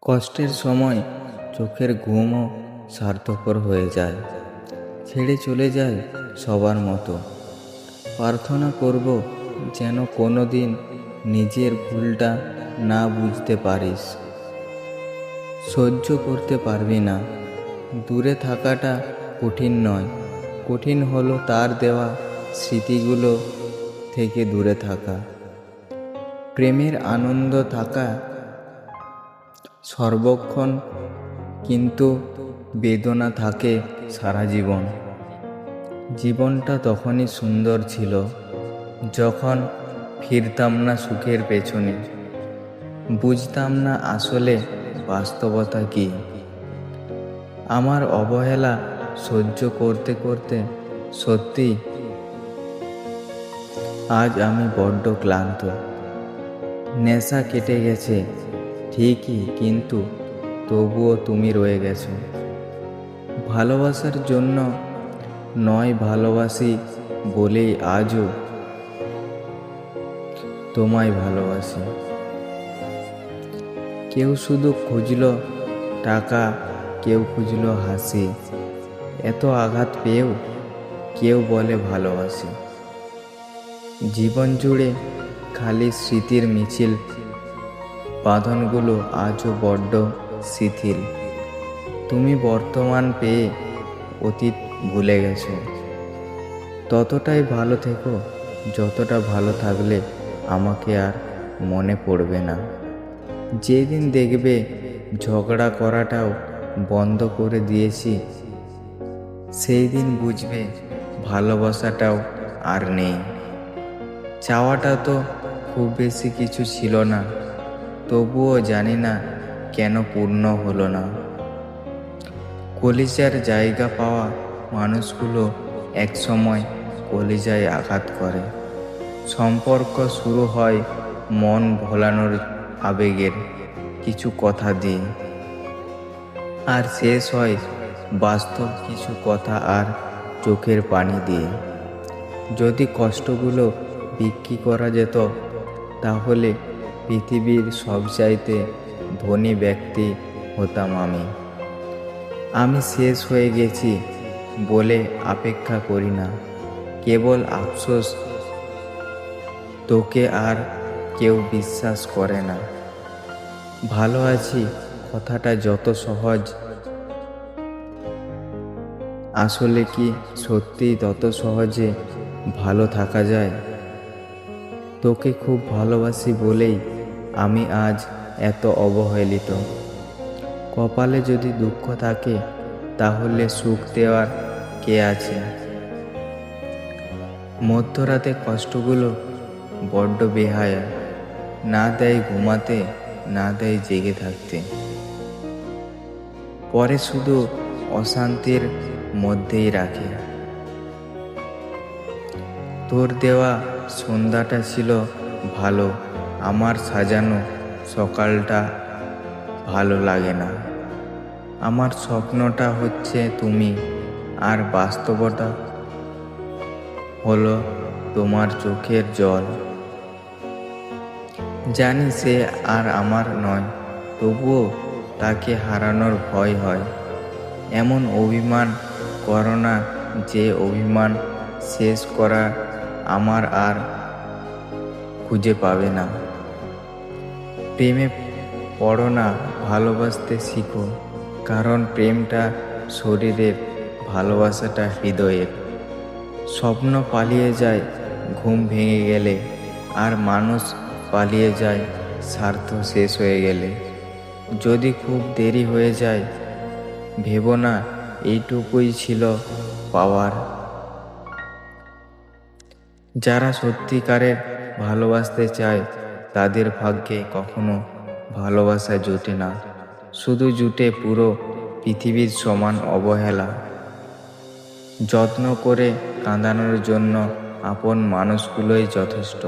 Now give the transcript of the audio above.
কষ্টের সময় চোখের ঘুমও স্বার্থপর হয়ে যায়, ছেড়ে চলে যায় সবার মতো। প্রার্থনা করব যেন কোনো দিন নিজের ভুলটা না বুঝতে পারিস। সহ্য করতে পারবি না, দূরে থাকাটা কঠিন নয়, কঠিন হলো তার দেওয়া স্মৃতিগুলো থেকে দূরে থাকা। প্রেমের আনন্দ থাকা সর্বক্ষণ, কিন্তু বেদনা থাকে সারা জীবন। জীবনটা তখনই সুন্দর ছিল যখন ফিরতাম না সুখের পেছনে, বুঝতাম না আসলে বাস্তবতা কি। আমার অবহেলা সহ্য করতে করতে সত্যি আজ আমি বড্ড ক্লান্ত। নেশা কেটে গেছে ঠিকই, কিন্তু তবুও তুমি রয়ে গেছো। ভালোবাসার জন্য নয়, ভালোবাসি বলেই আজও তোমায় ভালোবাসি। কেউ শুধু খুঁজলো টাকা, কেউ খুঁজলো হাসি, এত আঘাত পেয়েও কেউ বলে ভালোবাসি। জীবন জুড়ে খালি স্মৃতির মিছিল, বাঁধনগুলো আজও বড্ড শিথিল। তুমি বর্তমান পেয়ে অতীত ভুলে গেছো। ততটাই ভালো থেকো যতটা ভালো থাকলে আমাকে আর মনে পড়বে না। যেদিন দেখবে ঝগড়া করাটাও বন্ধ করে দিয়েছি, সেই দিন বুঝবে ভালোবাসাটাও আর নেই। চাওয়াটা তো খুব বেশি কিছু ছিল না, তবুও জানি না কেন পূর্ণ হলো না। কলিজার জায়গা পাওয়া মানুষগুলো একসময় কলিজায় আঘাত করে। সম্পর্ক শুরু হয় মন ভোলানোর আবেগের কিছু কথা দিয়ে, আর শেষ হয় বাস্তব কিছু কথা আর চোখের পানি দিয়ে। যদি কষ্টগুলো বিক্রি করা যেত, তাহলে পৃথিবীর সবচাইতে ধনী ব্যক্তি হতাম আমি। আমি শেষ হয়ে গেছি বলে অপেক্ষা করি না, কেবল আফসোস তোকে আর কেউ বিশ্বাস করে না। ভালো আছি কথাটা যত সহজ, আসলে কি সত্যি তত সহজে ভালো থাকা যায়? তোকে খুব ভালোবাসি বলেই আমি আজ এত অবহেলিত। কপালে যদি দুঃখ থাকে, তাহলে সুখ দেওয়ার কে আছে? মধ্যরাতে কষ্টগুলো বড্ড বেহায়া, না দেয় ঘুমাতে, না দেয় জেগে থাকতে। পরে শুধু অশান্তির মধ্যেই রাখে। তোর দেওয়া সন্ধ্যাটা ছিল ভালো, আমার সাজানো সকালটা ভালো লাগে না। আমার স্বপ্নটা হচ্ছে তুমি, আর বাস্তবতা হলো তোমার চোখের জল। জানি সে আর আমার নয়, তবুও তাকে হারানোর ভয় হয়। এমন অভিমান করো না যে অভিমান শেষ করা আমার আর খুঁজে পাবে না। প্রেমে পড়ো না, ভালোবাসতে শিখো, কারণ প্রেমটা শরীরের, ভালোবাসাটা হৃদয়ের। স্বপ্ন পালিয়ে যায় ঘুম ভেঙে গেলে, আর মানুষ পালিয়ে যায় স্বার্থ শেষ হয়ে গেলে। যদি খুব দেরি হয়ে যায়, ভেবো না এইটুকুই ছিল পাওয়ার। যারা সত্যিকারের ভালোবাসতে চায়, তাদের ভাগ্যে কখনো ভালোবাসা জোটে না, শুধু জুটে পুরো পৃথিবীর সমান অবহেলা। যত্ন করে কাঁদানোর জন্য আপন মানুষগুলোই যথেষ্ট।